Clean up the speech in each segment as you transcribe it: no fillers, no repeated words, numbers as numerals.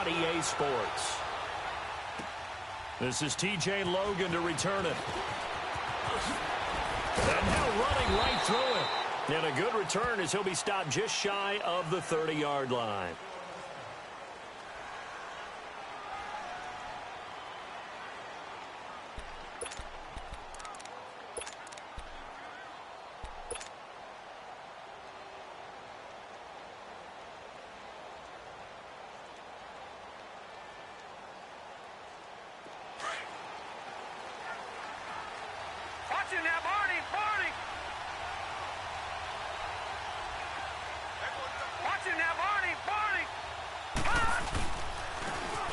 on EA Sports. This is TJ Logan to return it. And now running right through it. And a good return as he'll be stopped just shy of the 30-yard line.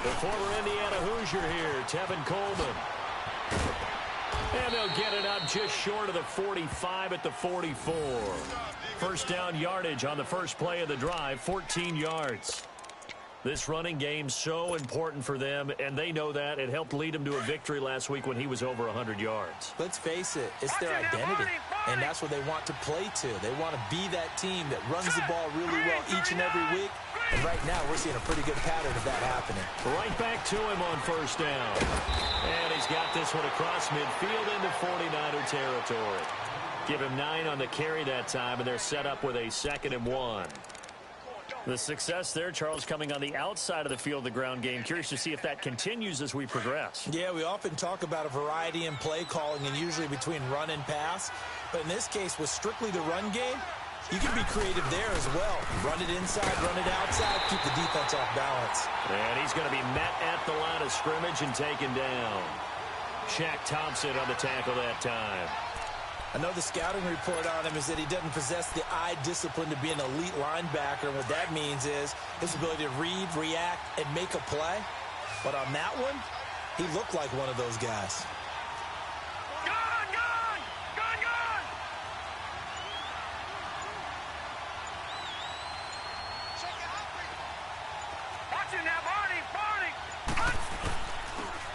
The former Indiana Hoosier here, Tevin Coleman. And they'll get it up just short of the 45 at the 44. First down yardage on the first play of the drive, 14 yards. This running game so important for them, and they know that. It helped lead them to a victory last week when he was over 100 yards. Let's face it, it's their identity, and that's what they want to play to. They want to be that team that runs the ball really well each and every week, and right now we're seeing a pretty good pattern of that happening. Right back to him on first down. And he's got this one across midfield into 49er territory. Give him 9 on the carry that time, and they're set up with a 2nd and 1. The success there, Charles, coming on the outside of the field, the ground game. Curious to see if that continues as we progress. Yeah, we often talk about a variety in play calling and usually between run and pass. But in this case, with strictly the run game, you can be creative there as well. Run it inside, run it outside, keep the defense off balance. And he's going to be met at the line of scrimmage and taken down. Shaq Thompson on the tackle that time. I know the scouting report on him is that he doesn't possess the eye discipline to be an elite linebacker. And what that means is his ability to read, react, and make a play. But on that one, he looked like one of those guys.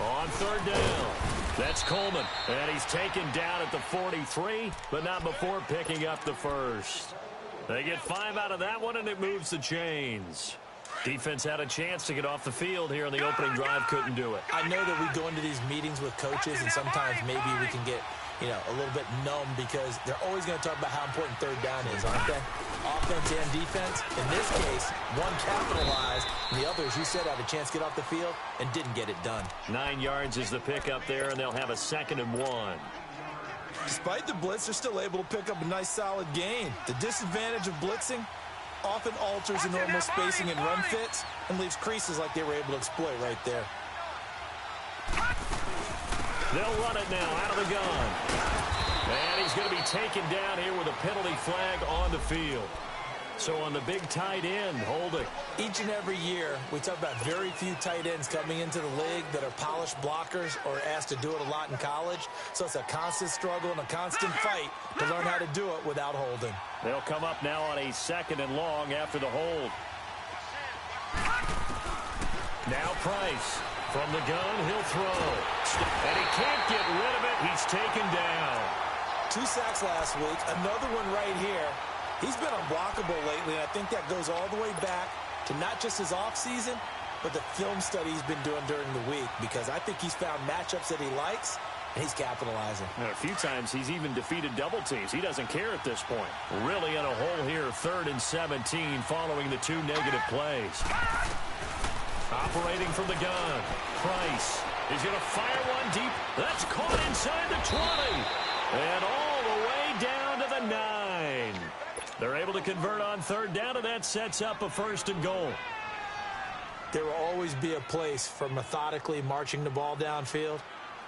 On third down, that's Coleman, and he's taken down at the 43, but not before picking up the first. They get 5 out of that one, and it moves the chains. Defense had a chance to get off the field here on the opening drive, couldn't do it. I know that we go into these meetings with coaches, and sometimes maybe we can get, a little bit numb because they're always going to talk about how important third down is, aren't they? Offense and defense. In this case, one capitalized, and the other, as you said, had a chance to get off the field and didn't get it done. 9 yards is the pickup there, and they'll have a 2nd and 1. Despite the blitz, they're still able to pick up a nice, solid gain. The disadvantage of blitzing often alters the normal spacing and run fits and leaves creases like they were able to exploit right there. They'll run it now out of the gun. And he's going to be taken down here with a penalty flag on the field. So on the big tight end, holding. Each and every year, we talk about very few tight ends coming into the league that are polished blockers or asked to do it a lot in college. So it's a constant struggle and a constant fight to learn how to do it without holding. They'll come up now on a 2nd and long after the hold. Now Price. From the gun, he'll throw. And he can't get rid of it. He's taken down. 2 sacks last week. Another one right here. He's been unblockable lately, and I think that goes all the way back to not just his offseason, but the film study he's been doing during the week, because I think he's found matchups that he likes, and he's capitalizing. And a few times he's even defeated double teams. He doesn't care at this point. Really in a hole here, 3rd and 17 following the 2 negative plays. Operating from the gun. Price is going to fire one deep. That's caught inside the 20. And all the way down to the 9. They're able to convert on 3rd down, and that sets up a 1st and goal. There will always be a place for methodically marching the ball downfield.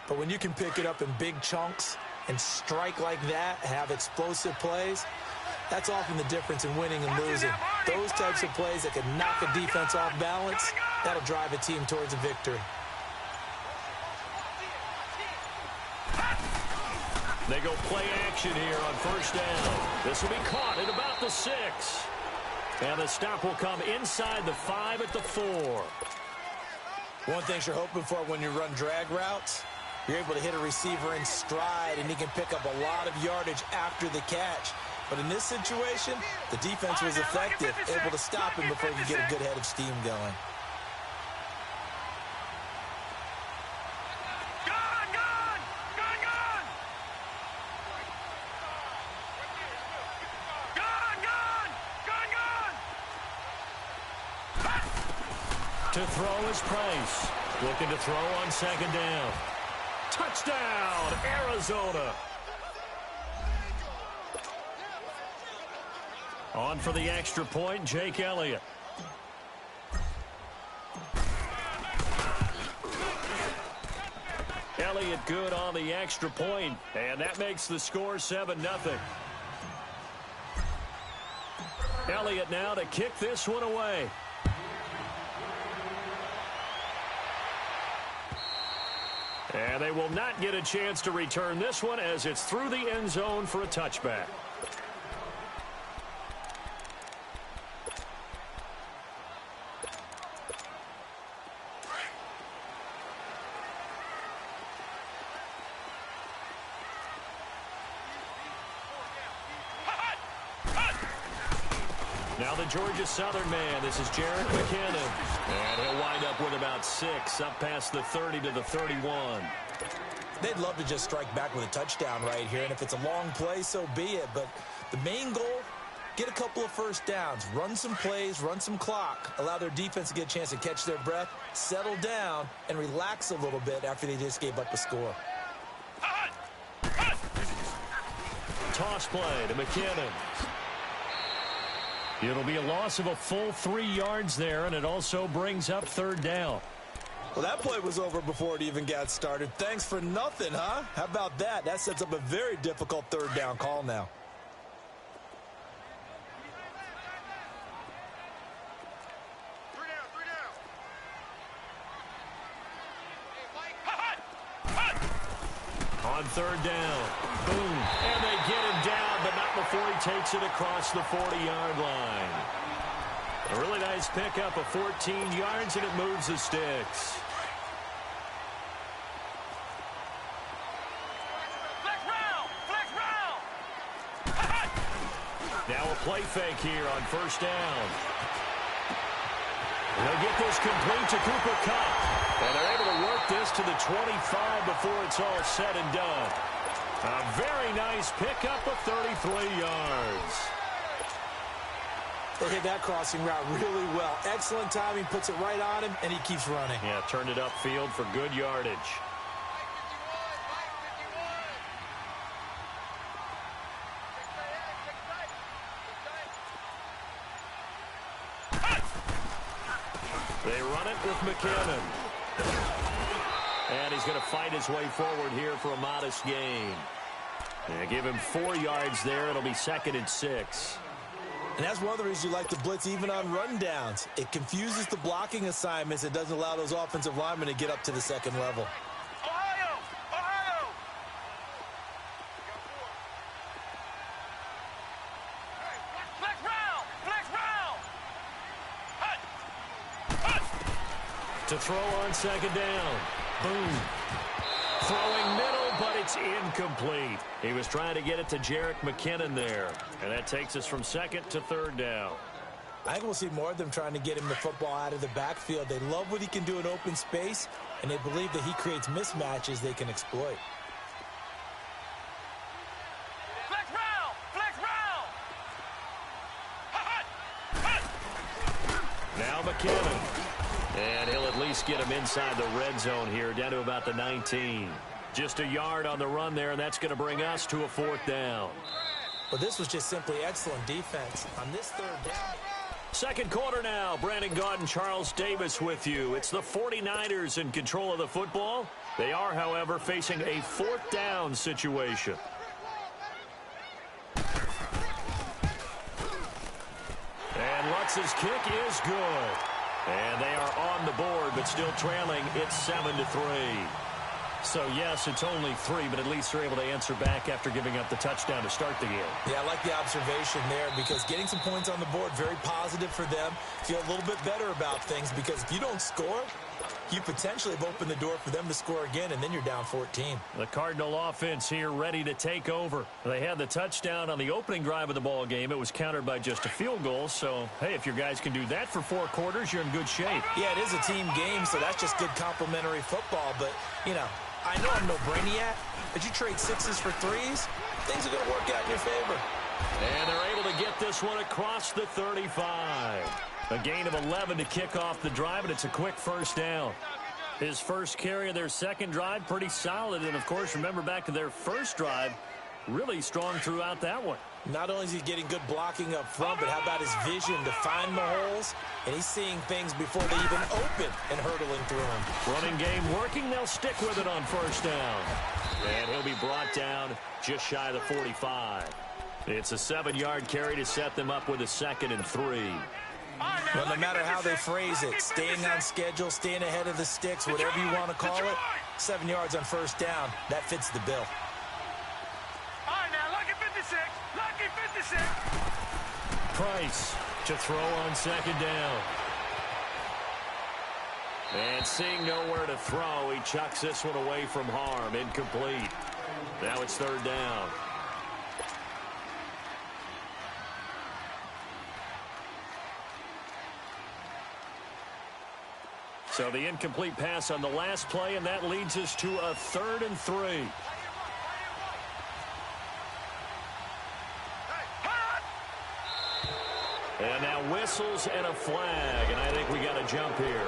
But when you can pick it up in big chunks and strike like that, have explosive plays, that's often the difference in winning and losing. Those types of plays that can knock a defense off balance, that'll drive a team towards a victory. They go play action here on 1st down. This will be caught at about the 6. And the stop will come inside the 5 at the 4. One thing you're hoping for when you run drag routes, you're able to hit a receiver in stride, and he can pick up a lot of yardage after the catch. But in this situation, the defense was effective, able to stop him before he could get a good head of steam going. To throw is Price. Looking to throw on second down. Touchdown, Arizona. On for the extra point, Jake Elliott. Elliott good on the extra point, and that makes the score 7-0. Elliott now to kick this one away. And they will not get a chance to return this one as it's through the end zone for a touchback. Now the Georgia Southern man. This is Jerick McKinnon. And he'll wind up with about 6, up past the 30 to the 31. They'd love to just strike back with a touchdown right here, and if it's a long play, so be it. But the main goal, get a couple of first downs, run some plays, run some clock, allow their defense to get a chance to catch their breath, settle down, and relax a little bit after they just gave up a score. Toss play to McKinnon. It'll be a loss of a full 3 yards there, and it also brings up third down. Well, that play was over before it even got started. Thanks for nothing, huh? How about that? That sets up a very difficult third down call now. On third down. Boom. And they get him down, but not before he takes it across the 40-yard line. A really nice pickup of 14 yards, and it moves the sticks. Now a play fake here on first down. They'll get this complete to Cooper Kupp. And they're able to work this to the 25 before it's all said and done. A very nice pickup of 33 yards. They hit that crossing route really well. Excellent timing, puts it right on him, and he keeps running. Yeah, turned it upfield for good yardage. They run it with McKinnon. And he's going to fight his way forward here for a modest gain. They give him 4 yards there. It'll be 2nd and 6. And that's one of the reasons you like to blitz even on rundowns. It confuses the blocking assignments. It doesn't allow those offensive linemen to get up to the second level. Ohio! Ohio! Flex round! Flex round! To throw on second down. Boom. Throwing middle, but it's incomplete. He was trying to get it to Jerick McKinnon there. And that takes us from 2nd to 3rd down. I think we'll see more of them trying to get him the football out of the backfield. They love what he can do in open space, and they believe that he creates mismatches they can exploit. Flex round! Flex round! Now McKinnon. And he'll at least get him inside the red zone here, down to about the 19. Just a yard on the run there, and that's going to bring us to a 4th down. Well, this was just simply excellent defense on this 3rd down. Second quarter now. Brandon Gaudin and Charles Davis with you. It's the 49ers in control of the football. They are, however, facing a 4th down situation. And Lutz's kick is good. And they are on the board, but still trailing. It's 7-3. So, yes, it's only 3, but at least they're able to answer back after giving up the touchdown to start the game. Yeah, I like the observation there because getting some points on the board, very positive for them. Feel a little bit better about things because if you don't score, you potentially have opened the door for them to score again, and then you're down 14. The Cardinal offense here ready to take over. They had the touchdown on the opening drive of the ball game. It was countered by just a field goal. So, hey, if your guys can do that for 4 quarters, you're in good shape. Yeah, it is a team game, so that's just good complementary football. But, you know, I know I'm no brainiac, but you trade 6s for 3s, things are going to work out in your favor. And they're able to get this one across the 35. A gain of 11 to kick off the drive, and it's a quick first down. His first carry of their second drive, pretty solid. And, of course, remember back to their first drive, really strong throughout that one. Not only is he getting good blocking up front, but how about his vision to find the holes? And he's seeing things before they even open and hurtling through them. Running game working. They'll stick with it on first down. And he'll be brought down just shy of the 45. It's a 7-yard carry to set them up with a 2nd and 3. Well, no matter how they phrase it, staying on schedule, staying ahead of the sticks, whatever you want to call it, 7 yards on first down, that fits the bill. All right, now, lucky 56. Lucky 56. Price to throw on second down. And seeing nowhere to throw, he chucks this one away from harm. Incomplete. Now it's 3rd down. So the incomplete pass on the last play, and that leads us to a 3rd and 3. And now whistles and a flag, and I think we got a jump here.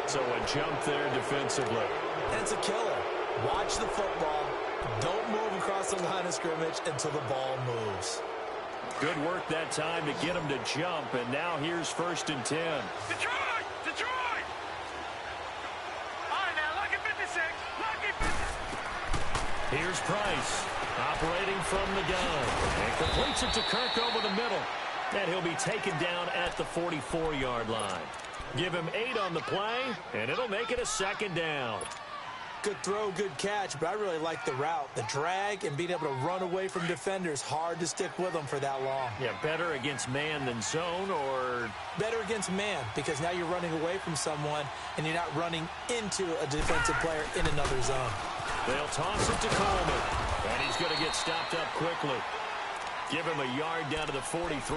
So a jump there defensively. That's a killer. Watch the football. Don't move across the line of scrimmage until the ball moves. Good work that time to get him to jump, and now here's 1st and 10. Detroit! Detroit! All right, now, lucky 56. Lucky 56. Here's Price, operating from the gun. And completes it to Kirk over the middle. And he'll be taken down at the 44-yard line. Give him 8 on the play, and it'll make it a 2nd down. Good throw, good catch, but I really like the route. The drag and being able to run away from defenders, hard to stick with them for that long. Yeah, better against man than zone, or better against man, because now you're running away from someone and you're not running into a defensive player in another zone. They'll toss it to Coleman, and he's going to get stopped up quickly. Give him a yard down to the 43.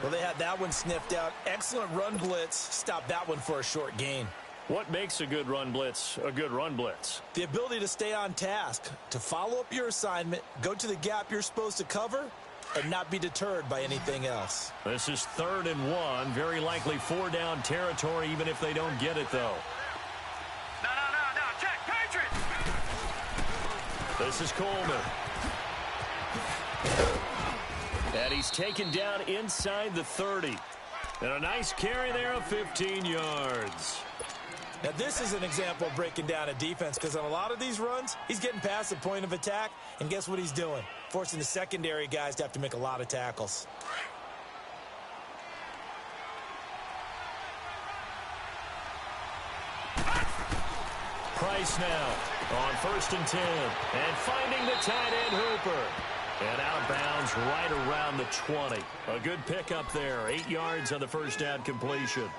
Well, they had that one sniffed out. Excellent run blitz. Stop that one for a short gain. What makes a good run blitz a good run blitz? The ability to stay on task, to follow up your assignment, go to the gap you're supposed to cover, and not be deterred by anything else. This is 3rd and 1. Very likely 4-down territory, even if they don't get it, though. No. Check, Patriots! This is Coleman. And he's taken down inside the 30. And a nice carry there of 15 yards. Now, this is an example of breaking down a defense, because on a lot of these runs, he's getting past the point of attack, and guess what he's doing? Forcing the secondary guys to have to make a lot of tackles. Price now on 1st and 10. And finding the tight end Hooper. And out of bounds right around the 20. A good pickup there. 8 yards on the first down completion.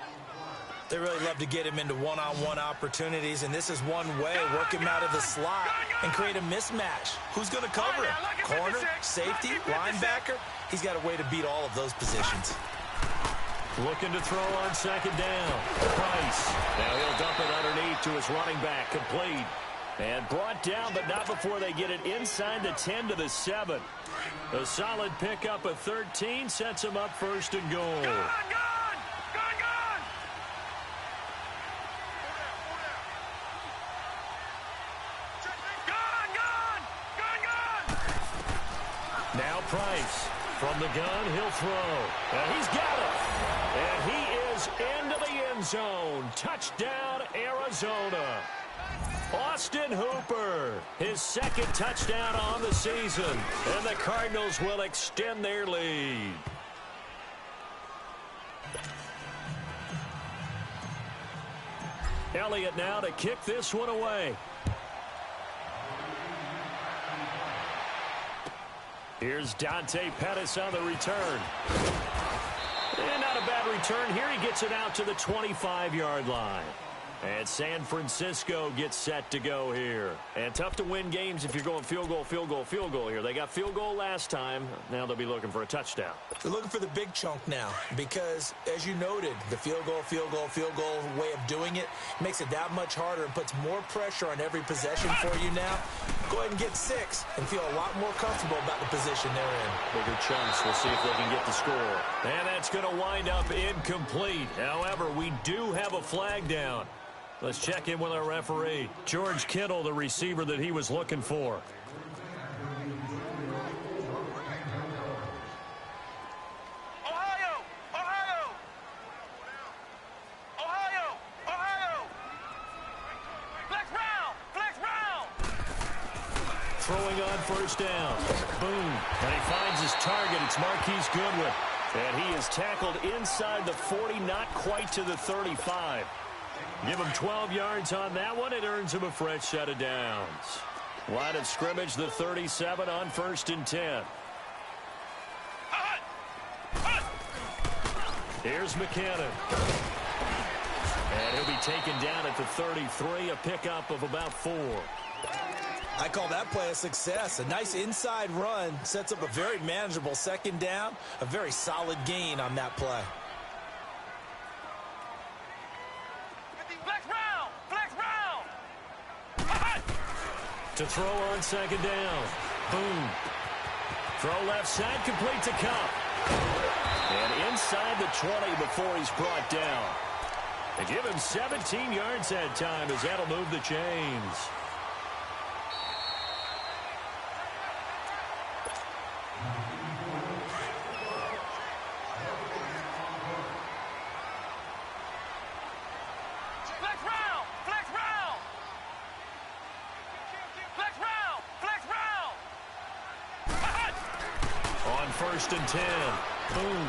They really love to get him into one-on-one opportunities, and this is one way. Work him out of the slot and create a mismatch. Who's going to cover him? Corner, safety, linebacker? He's got a way to beat all of those positions. Looking to throw on 2nd down. Price. Now he'll dump it underneath to his running back. Complete. And brought down, but not before they get it inside the 10 to the 7. A solid pickup of 13 sets him up 1st and goal. Gone! Now Price from the gun, he'll throw. And he's got it. And he is into the end zone. Touchdown, Arizona. Austin Hooper, his 2nd touchdown on the season. And the Cardinals will extend their lead. Elliott now to kick this one away. Here's Dante Pettis on the return. And not a bad return here. He gets it out to the 25-yard line. And San Francisco gets set to go here. And tough to win games if you're going field goal here. They got field goal last time. Now they'll be looking for a touchdown. They're looking for the big chunk now because, as you noted, the field goal way of doing it makes it that much harder and puts more pressure on every possession for you now. go ahead and get 6 and feel a lot more comfortable about the position they're in. Bigger chunks. We'll see if they can get the score. And that's going to wind up incomplete. However, we do have a flag down. Let's check in with our referee. George Kittle, the receiver that he was looking for. Throwing on first down. Boom. And he finds his target. It's Marquise Goodwin. And he is tackled inside the 40, not quite to the 35. Give him 12 yards on that one. It earns him a fresh set of downs. Line of scrimmage, the 37 on 1st and 10. Here's McKinnon. And he'll be taken down at the 33, a pickup of about 4. I call that play a success. A nice inside run sets up a very manageable 2nd down. A very solid gain on that play. Flex round! Flex round! To throw on 2nd down. Boom. Throw left side, complete to Cup. And inside the 20 before he's brought down. They give him 17 yards that time as that'll move the chains. On 1st and 10. Boom.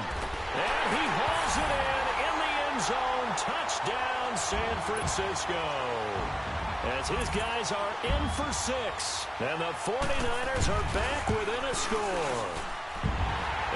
And he hauls it in the end zone. Touchdown, San Francisco. As his guys are in for 6. And the 49ers are back within a score.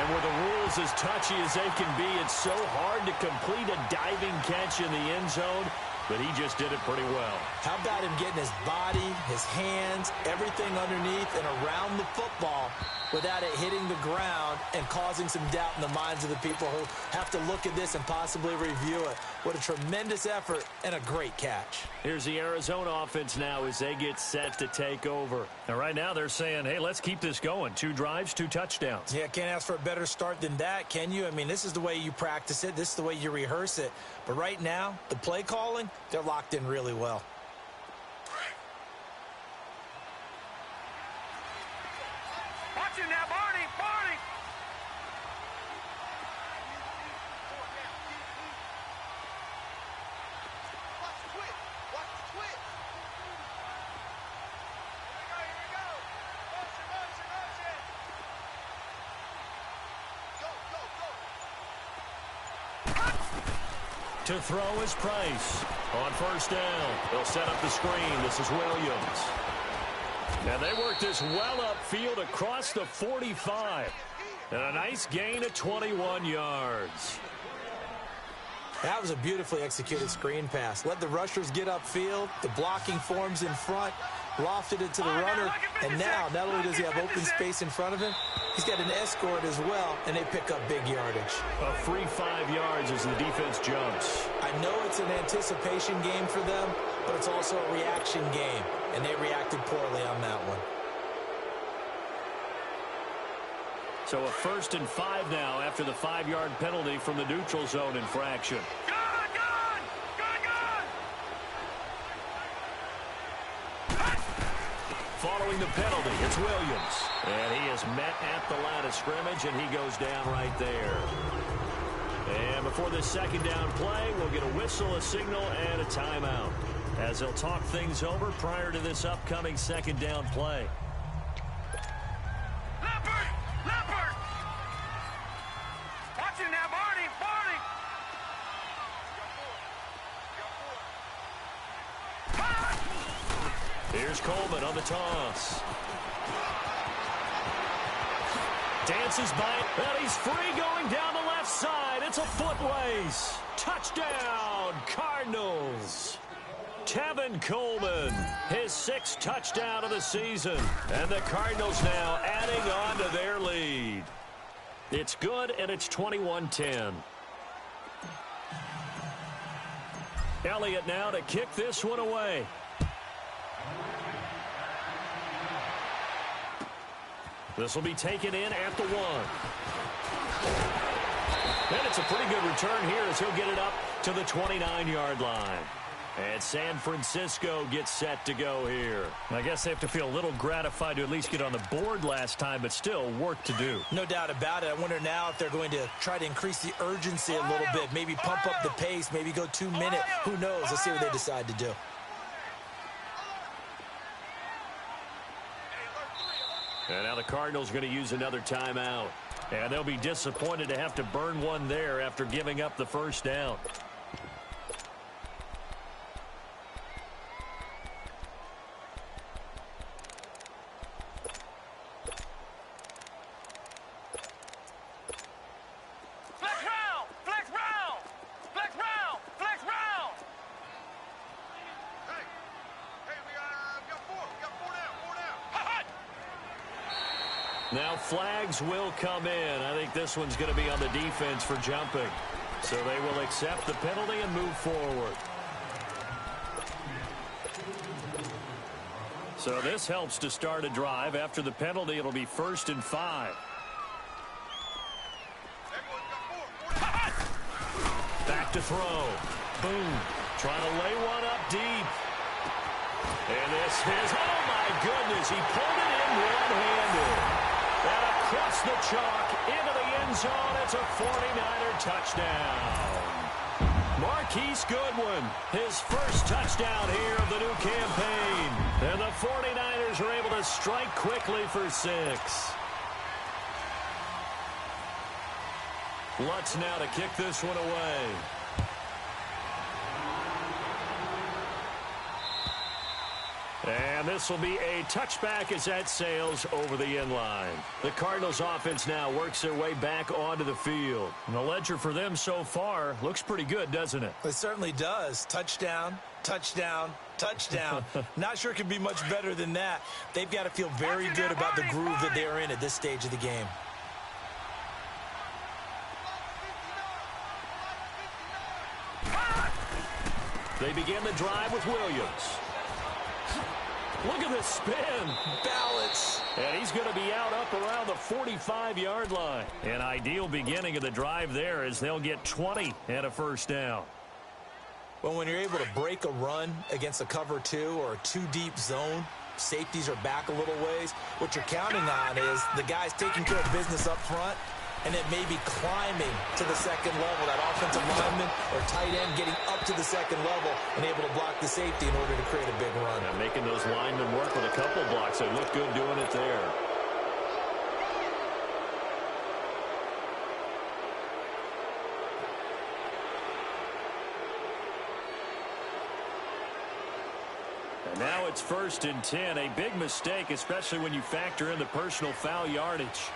And with the rules as touchy as they can be, it's so hard to complete a diving catch in the end zone. But he just did it pretty well. How about him getting his body, his hands, everything underneath and around the football without it hitting the ground and causing some doubt in the minds of the people who have to look at this and possibly review it. What a tremendous effort and a great catch. Here's the Arizona offense now as they get set to take over. And right now they're saying, hey, let's keep this going. 2 drives, 2 touchdowns. Yeah, can't ask for a better start than that, can you? I mean, this is the way you practice it. This is the way you rehearse it. But right now, the play calling, they're locked in really well. Watch him now, Barney! Barney! Watch the twitch! Watch the twitch! Here we go! Motion, motion, motion! Go, go, go! To throw is Price. On 1st down, they'll set up the screen. This is Williams. And they work this well upfield across the 45. And a nice gain of 21 yards. That was a beautifully executed screen pass. Let the rushers get upfield. The blocking forms in front. Lofted it to the runner. And now, not only does he have open space in front of him, he's got an escort as well, and they pick up big yardage. A free 5 yards as the defense jumps. I know it's an anticipation game for them, but it's also a reaction game, and they reacted poorly on that one. So a 1st and 5 now after the 5-yard penalty from the neutral zone infraction. Gun, gun! Gun, gun! Following the penalty, it's Williams. And he is met at the line of scrimmage, and he goes down right there. And before this 2nd down play, we'll get a whistle, a signal, and a timeout, as they'll talk things over prior to this upcoming 2nd down play. Leopard! Leopard! Watch him now, Barney! Barney! Here's Coleman on the toss. Dances by it, and he's free going down the left side. It's a foot race. Touchdown, Cardinals. Tevin Coleman, his 6th touchdown of the season. And the Cardinals now adding on to their lead. It's good, and it's 21-10. Elliott now to kick this one away. This will be taken in at the 1. And it's a pretty good return here as he'll get it up to the 29-yard line. And San Francisco gets set to go here. I guess they have to feel a little gratified to at least get on the board last time, but still work to do. No doubt about it. I wonder now if they're going to try to increase the urgency a little bit, maybe pump up the pace, maybe go 2 minute. Who knows? Let's see what they decide to do. And now the Cardinals going to use another timeout. And they'll be disappointed to have to burn one there after giving up the first down. Now flags will come in. I think this one's going to be on the defense for jumping. So they will accept the penalty and move forward. So this helps to start a drive. After the penalty, it'll be 1st and 5. Back to throw. Boom. Trying to lay one up deep. And this is, oh my goodness, he pulled it in one-handed. And across the chalk, into the end zone, it's a 49er touchdown. Marquise Goodwin, his first touchdown here of the new campaign. And the 49ers are able to strike quickly for 6. Lutz now to kick this one away. And this will be a touchback as that sails over the end line. The Cardinals offense now works their way back onto the field. And the ledger for them so far looks pretty good, doesn't it? It certainly does. Touchdown, touchdown, touchdown. Not sure it can be much better than that. They've got to feel very good about the groove that they're in at this stage of the game. They begin the drive with Williams. Look at this spin. Balance. And he's going to be out up around the 45-yard line. An ideal beginning of the drive there as they'll get 20 and a first down. Well, when you're able to break a run against a cover 2 or a 2-deep zone, safeties are back a little ways. What you're counting on is the guys taking care of business up front and then maybe climbing to the second level, that offensive lineman or tight end getting up to the second level and able to block the safety in order to create a big run. And making those linemen work with a couple blocks. They look good doing it there. And now it's 1st and 10. A big mistake, especially when you factor in the personal foul yardage.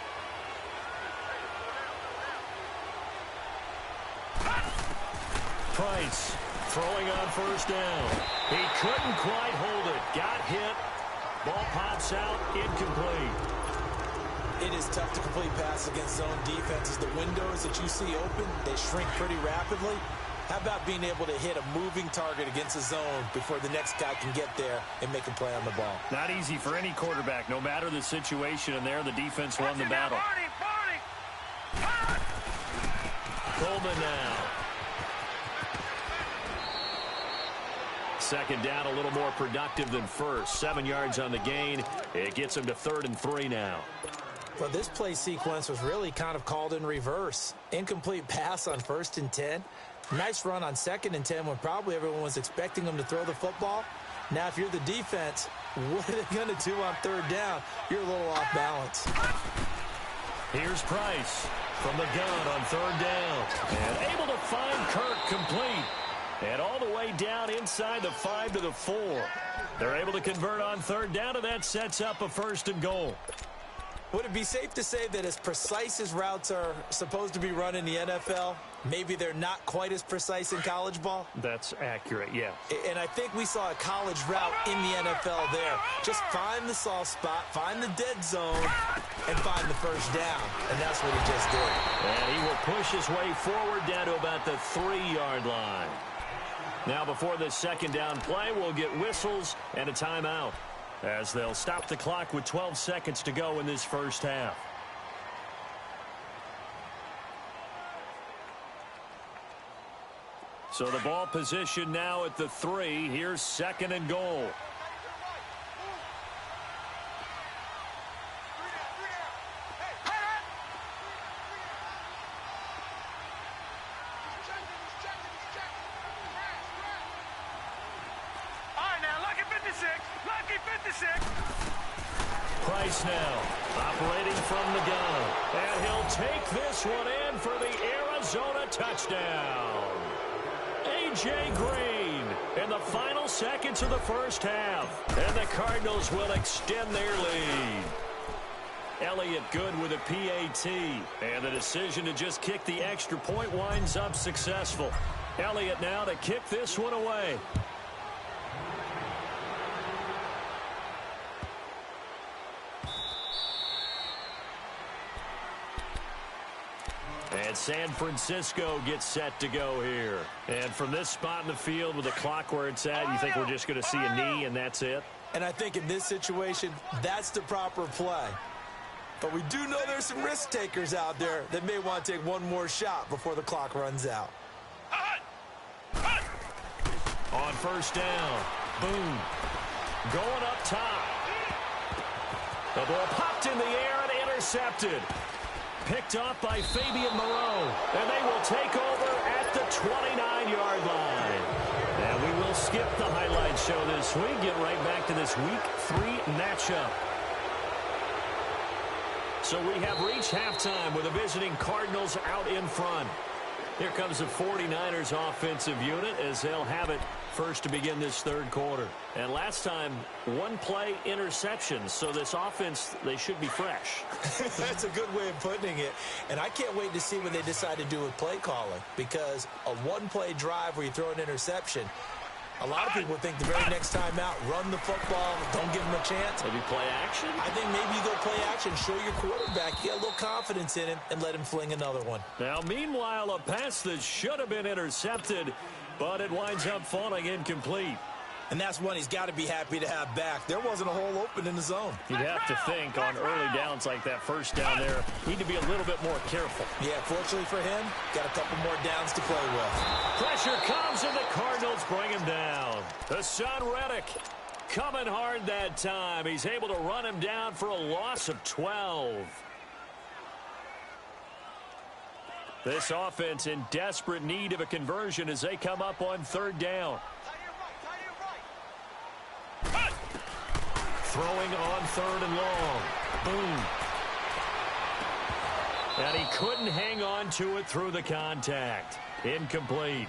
Price throwing on first down. He couldn't quite hold it. Got hit. Ball pops out. Incomplete. It is tough to complete pass against zone defenses. The windows that you see open, they shrink pretty rapidly. How about being able to hit a moving target against a zone before the next guy can get there and make a play on the ball? Not easy for any quarterback, no matter the situation, and there the defense won the battle. Coleman now. Second down, a little more productive than first. 7 yards on the gain. It gets him to 3rd and 3 now. Well, this play sequence was really kind of called in reverse. Incomplete pass on 1st and 10. Nice run on 2nd and 10 when probably everyone was expecting them to throw the football. Now, if you're the defense, what are they going to do on 3rd down? You're a little off balance. Here's Price from the gun on 3rd down. And able to find Kirk complete. And all the way down inside the 5 to the 4. They're able to convert on 3rd down, and that sets up a 1st and goal. Would it be safe to say that as precise as routes are supposed to be run in the NFL, maybe they're not quite as precise in college ball? That's accurate, yeah. And I think we saw a college route in the NFL there. Just find the soft spot, find the dead zone, and find the first down. And that's what he just did. And he will push his way forward down to about the 3-yard line. Now, before this second down play, we'll get whistles and a timeout. as they'll stop the clock with 12 seconds to go in this first half. So the ball position now at the 3. Here's 2nd and goal. Price now, operating from the gun. And he'll take this one in for the Arizona touchdown. A.J. Green in the final seconds of the first half. And the Cardinals will extend their lead. Elliott good with a PAT. And the decision to just kick the extra point winds up successful. Elliott now to kick this one away. And San Francisco gets set to go here. And from this spot in the field with the clock where it's at, you think we're just going to see a knee and that's it? And I think in this situation, that's the proper play. But we do know there's some risk takers out there that may want to take one more shot before the clock runs out. On first down, boom. Going up top. The ball popped in the air and intercepted. Picked off by Fabian Moreau. And they will take over at the 29-yard line. And we will skip the highlight show this week. Get right back to this Week 3 matchup. So we have reached halftime with the visiting Cardinals out in front. Here comes the 49ers offensive unit as they'll have it first to begin this third quarter. And last time, one play interception. So this offense, they should be fresh. That's a good way of putting it. And I can't wait to see what they decide to do with play calling. Because a one-play drive where you throw an interception, a lot of people think the very next time out, run the football, don't give them a chance. Maybe play action? I think maybe you go play action, show your quarterback, get a little confidence in him, and let him fling another one. Now, meanwhile, a pass that should have been intercepted, but it winds up falling incomplete. And that's one he's got to be happy to have back. There wasn't a hole open in the zone. You'd have to think on early downs like that first down there, need to be a little bit more careful. Yeah, fortunately for him, got a couple more downs to play with. Pressure comes and the Cardinals bring him down. Hassan Reddick coming hard that time. He's able to run him down for a loss of 12. This offense in desperate need of a conversion as they come up on third down. Throwing on third and long. Boom. And he couldn't hang on to it through the contact. Incomplete.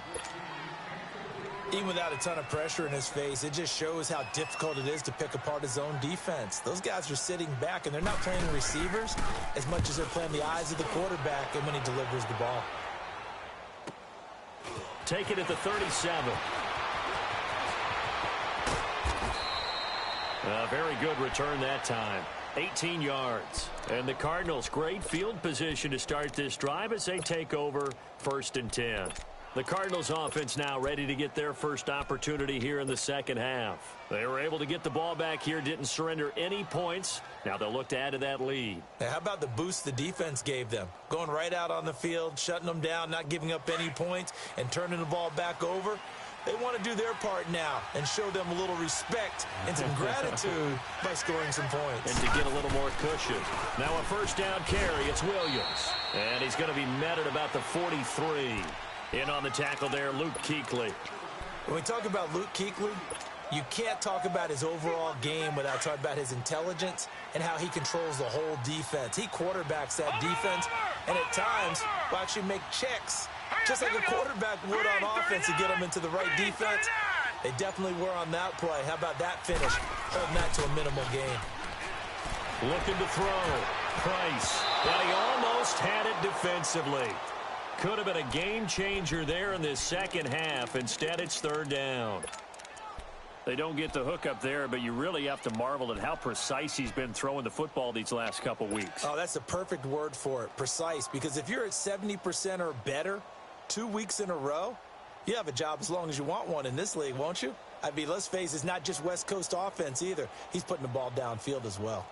Even without a ton of pressure in his face, it just shows how difficult it is to pick apart his own defense. Those guys are sitting back, and they're not playing receivers as much as they're playing the eyes of the quarterback and when he delivers the ball. Take it at the 37. A very good return that time. 18 yards. And the Cardinals, great field position to start this drive as they take over first and 10. The Cardinals offense now ready to get their first opportunity here in the second half. They were able to get the ball back here, didn't surrender any points. Now they'll look to add to that lead. Now, how about the boost the defense gave them? Going right out on the field, shutting them down, not giving up any points, and turning the ball back over. They want to do their part now and show them a little respect and some gratitude by scoring some points. And to get a little more cushion. Now a first down carry. It's Williams. And he's going to be met at about the 43. In on the tackle there, Luke Kuechly. When we talk about Luke Kuechly, you can't talk about his overall game without talking about his intelligence and how he controls the whole defense. He quarterbacks that defense and at times will actually make checks. Just like a quarterback would on offense to get them into the right defense. They definitely were on that play. How about that finish? Holding that to a minimal gain. Looking to throw. Price. And he almost had it defensively. Could have been a game changer there in this second half. Instead, it's third down. They don't get the hook up there, but you really have to marvel at how precise he's been throwing the football these last couple weeks. Oh, that's the perfect word for it, precise. Because if you're at 70% or better 2 weeks in a row, You have a job as long as you want one in this league, won't you? I mean, let's face it, it's not just West Coast offense either. He's putting the ball downfield as well.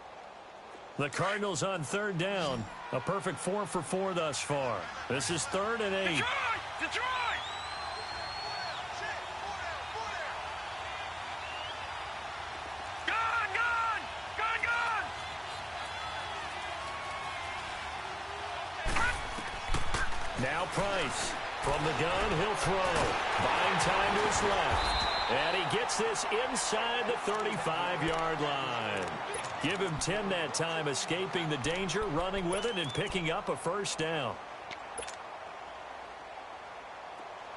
The Cardinals on third down. A perfect 4 for 4 thus far. This is 3rd and 8. Detroit! Detroit! Gone! Gone! Gone! Gone! Now Price. From the gun, he'll throw. Buying time to his left. And he gets this inside the 35-yard line. Give him 10 that time, escaping the danger, running with it, and picking up a first down.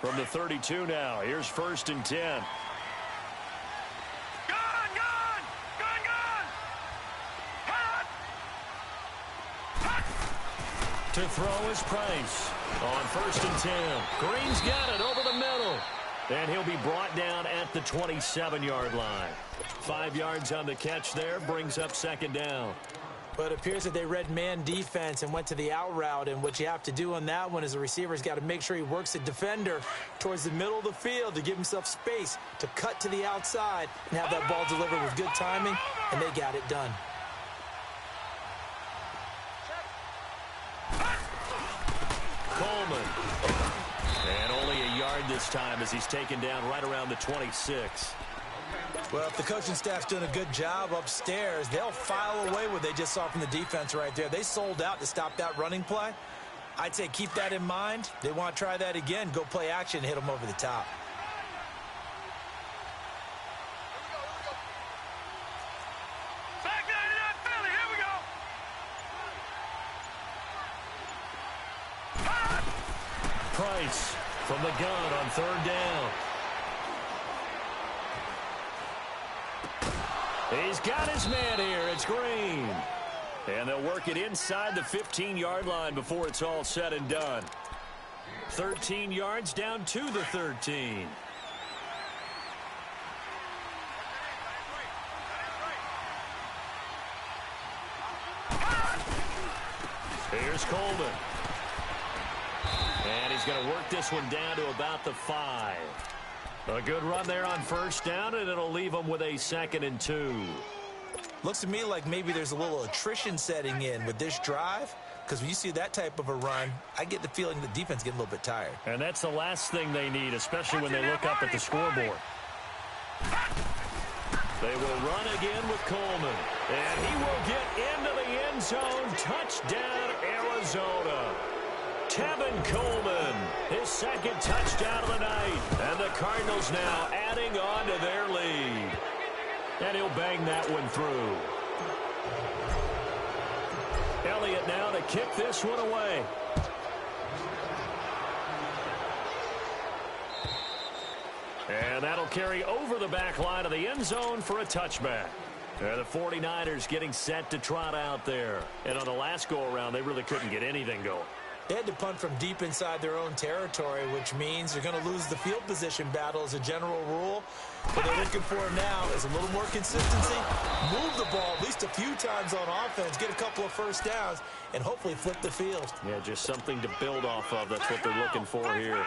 From the 32 now, here's 1st and 10. Gone! Gone! Gone! Gone! Hot! Hot! To throw is Price. On 1st and 10. Green's got it over the middle. And he'll be brought down at the 27-yard line. 5 yards on the catch there, brings up 2nd down. But it appears that they read man defense and went to the out route. And what you have to do on that one is the receiver's got to make sure he works the defender towards the middle of the field to give himself space to cut to the outside and have that ball delivered with good timing, and they got it done. Coleman. And only a yard this time as he's taken down right around the 26. Well, if the coaching staff's doing a good job upstairs, they'll file away what they just saw from the defense right there. They sold out to stop that running play. I'd say keep that in mind. They want to try that again. Go play action and hit them over the top. Back 99 Philly, here we go! Hot! Price from the gun on 3rd down. He's got his man here. It's Green. And they'll work it inside the 15-yard line before it's all said and done. 13 yards down to the 13. Here's Coleman. And he's going to work this one down to about the 5. A good run there on 1st down, and it'll leave them with a 2nd and 2. Looks to me like maybe there's a little attrition setting in with this drive, because when you see that type of a run, I get the feeling the defense getting a little bit tired. And that's the last thing they need, especially when they look up at the scoreboard. They will run again with Coleman. And he will get into the end zone. Touchdown, Arizona. Tevin Coleman, his 2nd touchdown of the night. And the Cardinals now adding on to their lead. And he'll bang that one through. Elliott now to kick this one away. And that'll carry over the back line of the end zone for a touchback. And the 49ers getting set to trot out there. And on the last go-around, they really couldn't get anything going. They had to punt from deep inside their own territory, which means they're going to lose the field position battle as a general rule. What they're looking for now is a little more consistency, move the ball at least a few times on offense, get a couple of first downs, and hopefully flip the field. Yeah, just something to build off of. That's what they're looking for here.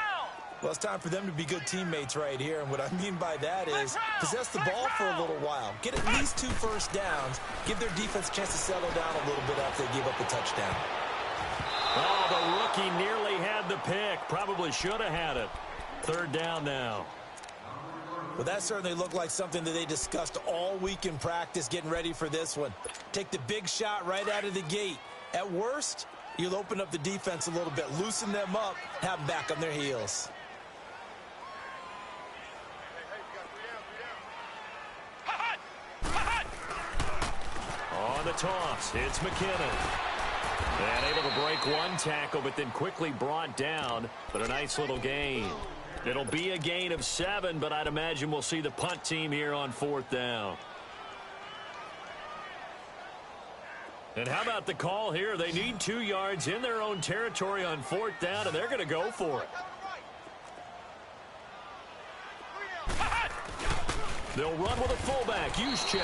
Well, it's time for them to be good teammates right here, and what I mean by that is possess the ball for a little while, get at least 2 first downs, give their defense a chance to settle down a little bit after they give up the touchdown. Oh, the rookie nearly had the pick. Probably should have had it. 3rd down now. Well, that certainly looked like something that they discussed all week in practice getting ready for this one. Take the big shot right out of the gate. At worst, you'll open up the defense a little bit, loosen them up, have them back on their heels. On the toss, it's McKinnon. And able to break one tackle, but then quickly brought down. But a nice little gain. It'll be a gain of 7, but I'd imagine we'll see the punt team here on 4th down. And how about the call here? They need 2 yards in their own territory on 4th down, and they're going to go for it. They'll run with a fullback, Juszczyk.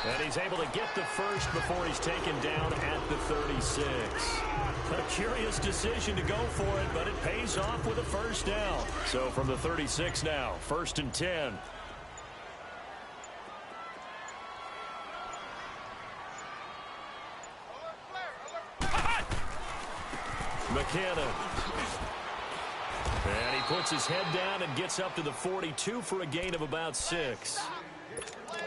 And he's able to get the first before he's taken down at the 36. A curious decision to go for it, but it pays off with a first down. So from the 36 now, 1st and 10. McKinnon. And he puts his head down and gets up to the 42 for a gain of about 6.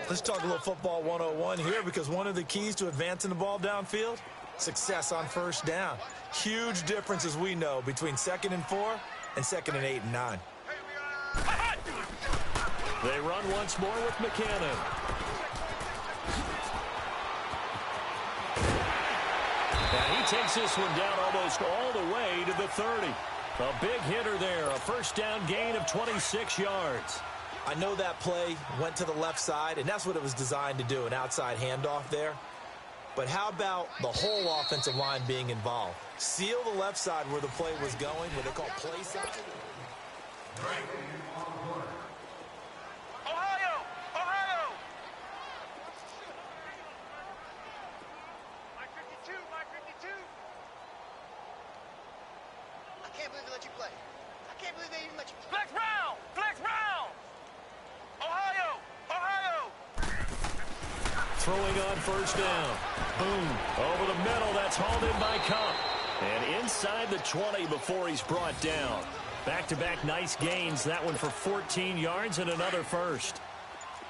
Let's talk a little football 101 here, because one of the keys to advancing the ball downfield, success on first down. Huge difference, as we know, between 2nd and 4 and 2nd and 8 and 9. They run once more with McKinnon. And he takes this one down almost all the way to the 30. A big hitter there, a first down gain of 26 yards. I know that play went to the left side, and that's what it was designed to do, an outside handoff there. But how about the whole offensive line being involved? Seal the left side where the play was going, what they call play side. Ohio! Ohio! Mike 52, Mike 52. I can't believe they let you play. I can't believe they even let you play. Flex Brown! Flex Brown! Ohio! Ohio! Throwing on first down. Boom. Over the middle. That's hauled in by Cup. And inside the 20 before he's brought down. Back-to-back nice gains. That one for 14 yards and another first.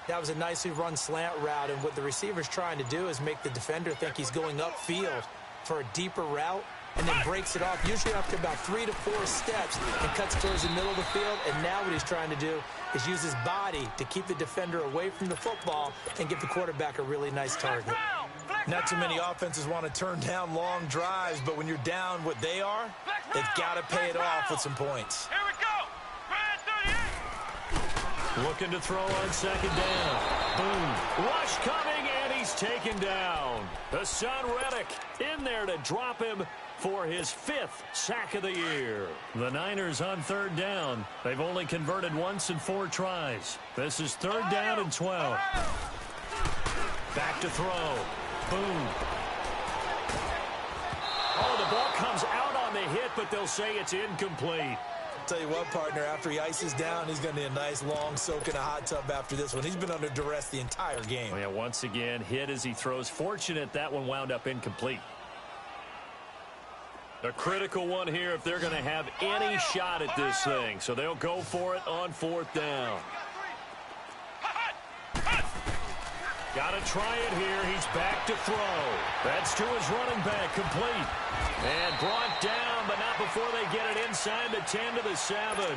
That was a nicely run slant route, and what the receiver's trying to do is make the defender think he's going upfield for a deeper route, and then breaks it off, usually after about 3 to 4 steps, and cuts towards the middle of the field. And now what he's trying to do is use his body to keep the defender away from the football and give the quarterback a really nice target. Not too many offenses want to turn down long drives, but when you're down what they are, they've got to pay it off with some points. Here we go! Grand 38! Looking to throw on second down. Boom. Rush coming, and he's taken down. Hassan Reddick in there to drop him for his 5th sack of the year. The Niners on third down. They've only converted once in 4 tries. This is 3rd down and 12. Back to throw. Boom. Oh, the ball comes out on the hit, but they'll say it's incomplete. Tell you what, partner, after he ices down, he's going to need a nice long soak in a hot tub after this one. He's been under duress the entire game. Oh, yeah, once again, hit as he throws. Fortunate that one wound up incomplete. A critical one here if they're going to have any shot at this thing. So they'll go for it on 4th down. Got to try it here. He's back to throw. That's to his running back, complete. And brought down, but not before they get it inside the 10 to the 7.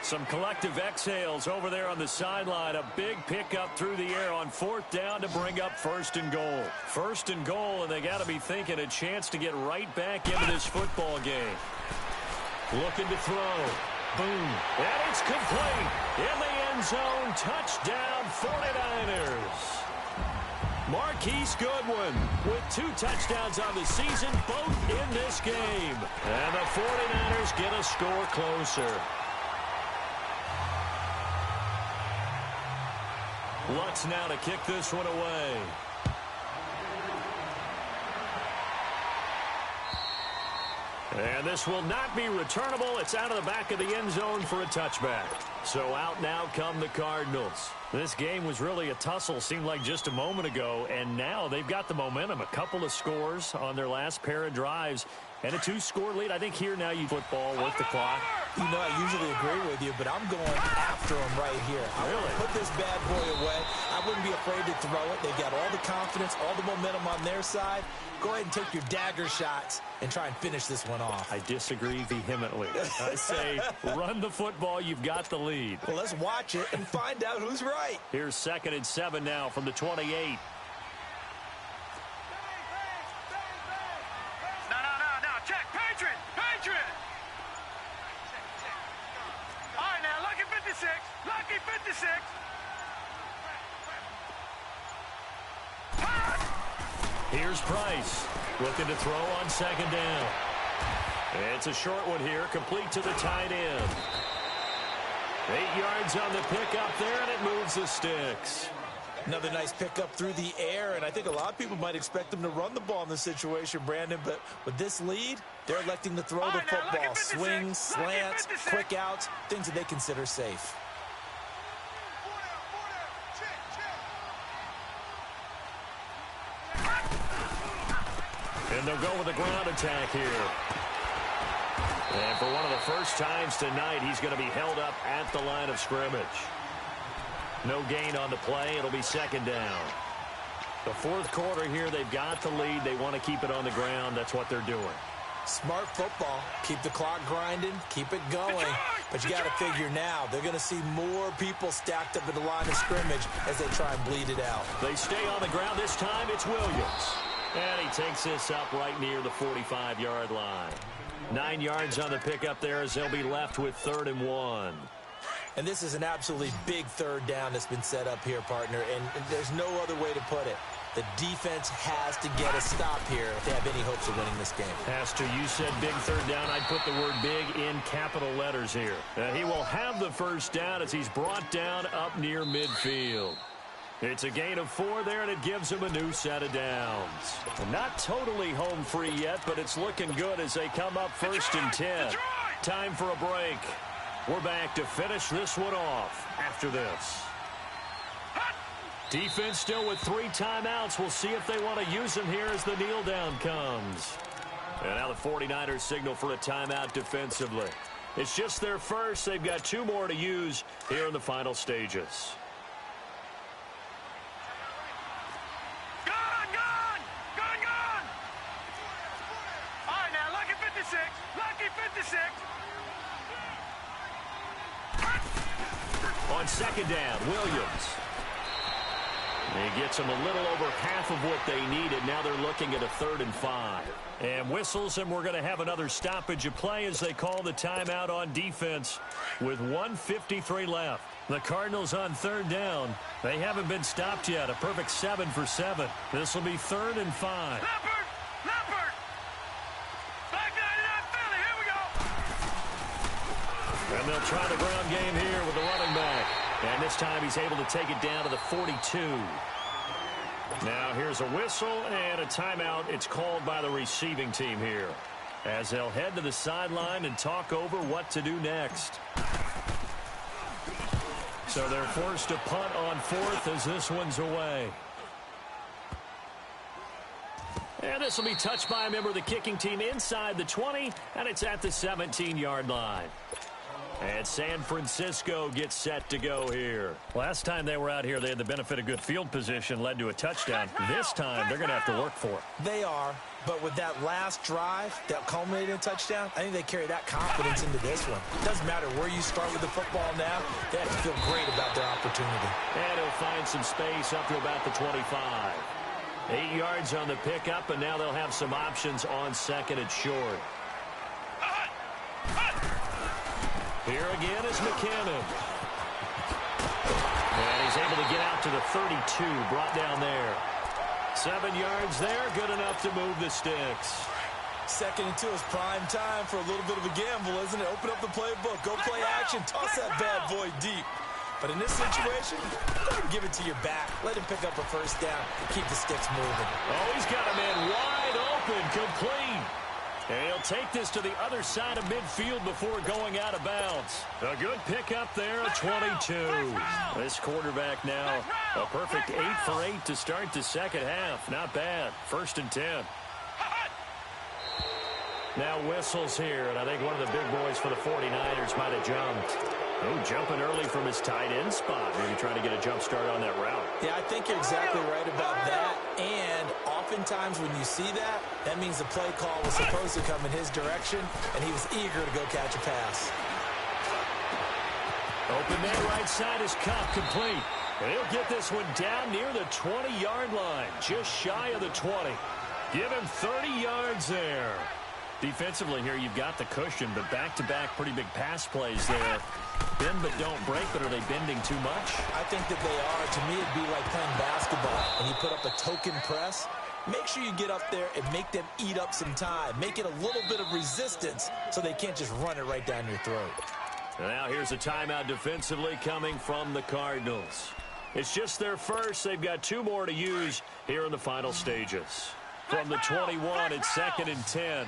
Some collective exhales over there on the sideline. A big pickup through the air on 4th down to bring up 1st and goal. 1st and goal, and they got to be thinking a chance to get right back into this football game. Looking to throw. Boom. And it's complete. In the end zone. Touchdown, 49ers. Marquise Goodwin with 2 touchdowns on the season, both in this game. And the 49ers get a score closer. Lutz now to kick this one away. And this will not be returnable. It's out of the back of the end zone for a touchback. So out now come the Cardinals. This game was really a tussle, seemed like just a moment ago, and now they've got the momentum. A couple of scores on their last pair of drives, and a 2-score lead. I think here now you football with the clock. You know, I usually agree with you, but I'm going after him right here. I want to put this bad boy away. I wouldn't be afraid to throw it. They've got all the confidence, all the momentum on their side. Go ahead and take your dagger shots and try and finish this one off. I disagree vehemently. I say run the football. You've got the lead. Well, let's watch it and find out who's right. Here's 2nd and 7 now from the 28. No. Check. Patriot. All right, now, lucky 56. Lucky 56. Here's Price looking to throw on 2nd down. It's a short one here, complete to the tight end. 8 yards on the pickup there, and it moves the sticks. Another nice pickup through the air, and I think a lot of people might expect them to run the ball in this situation, Brandon, but with this lead, they're electing to throw the football. Swings, slants, quick outs, things that they consider safe. And they'll go with a ground attack here. And for one of the first times tonight, he's going to be held up at the line of scrimmage. No gain on the play. It'll be second down. The fourth quarter here, they've got the lead. They want to keep it on the ground. That's what they're doing. Smart football. Keep the clock grinding. Keep it going. But you got to figure now, they're going to see more people stacked up at the line of scrimmage as they try and bleed it out. They stay on the ground. This time it's Williams. And he takes this up right near the 45-yard line. 9 yards on the pickup there as they'll be left with 3rd and 1. And this is an absolutely big third down that's been set up here, partner, and there's no other way to put it. The defense has to get a stop here if they have any hopes of winning this game. Has to. You said big third down. I'd put the word big in capital letters here. He will have the first down as he's brought down up near midfield. It's a gain of 4 there, and it gives him a new set of downs. Not totally home free yet, but it's looking good as they come up 1st and 10. Time for a break. We're back to finish this one off after this. Defense still with 3 timeouts. We'll see if they want to use them here as the kneel down comes. And now the 49ers signal for a timeout defensively. It's just their first. They've got 2 more to use here in the final stages. All right, now, lucky 56. Lucky 56. On second down, Williams. He gets them a little over half of what they needed. Now they're looking at a 3rd and 5. And whistles, and we're going to have another stoppage of play as they call the timeout on defense with 1:53 left. The Cardinals on 3rd down. They haven't been stopped yet. A perfect 7 for 7. This will be 3rd and 5. Leopard! Back 99 Philly, here we go! And they'll try the ground game here with the running back. And this time he's able to take it down to the 42. Now here's a whistle and a timeout. It's called by the receiving team here as they'll head to the sideline and talk over what to do next. So they're forced to punt on 4th as this one's away. And this will be touched by a member of the kicking team inside the 20, and it's at the 17-yard line. And San Francisco gets set to go here. Last time they were out here, they had the benefit of good field position, led to a touchdown. This time, they're going to have to work for it. They are, but with that last drive that culminated in a touchdown, I think they carry that confidence into this one. It doesn't matter where you start with the football now. They have to feel great about their opportunity. And he'll find some space up to about the 25. 8 yards on the pickup, and now they'll have some options on 2nd and short. Here again is McKinnon. And he's able to get out to the 32, brought down there. 7 yards there, good enough to move the sticks. 2nd and 2 is prime time for a little bit of a gamble, isn't it? Open up the playbook, go play action, toss that bad boy deep. But in this situation, go ahead and give it to your back. Let him pick up a first down. Keep the sticks moving. Oh, he's got a man wide open, complete. And he'll take this to the other side of midfield before going out of bounds. A good pickup there at 22. This quarterback now a perfect 8 for 8 to start the second half. Not bad. 1st and 10. Now whistles here, and I think one of the big boys for the 49ers might have jumped. Oh, jumping early from his tight end spot. Maybe trying to get a jump start on that route. Yeah, I think you're exactly right about that. And oftentimes when you see that, that means the play call was supposed to come in his direction, and he was eager to go catch a pass. Open man right side is Cup, complete. And he'll get this one down near the 20-yard line, just shy of the 20. Give him 30 yards there. Defensively here, you've got the cushion, but back-to-back pretty big pass plays there. Bend but don't break, but are they bending too much? I think that they are. To me, it'd be like playing basketball. When you put up a token press, make sure you get up there and make them eat up some time. Make it a little bit of resistance so they can't just run it right down your throat. Now here's a timeout defensively coming from the Cardinals. It's just their first. They've got 2 more to use here in the final stages. From the 21, it's 2nd and 10.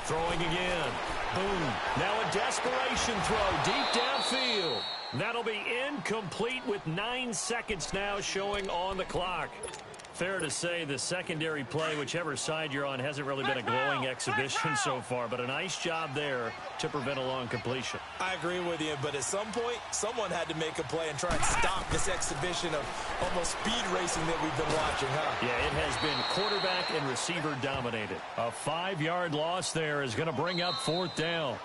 Throwing again. Boom. Now a desperation throw deep downfield. That'll be incomplete with 9 seconds now showing on the clock. Fair to say the secondary play, whichever side you're on, hasn't really been a glowing exhibition so far, but a nice job there to prevent a long completion. I agree with you, but at some point, someone had to make a play and try and stop this exhibition of almost speed racing that we've been watching, huh? Yeah, it has been quarterback and receiver dominated. A 5-yard loss there is going to bring up 4th down.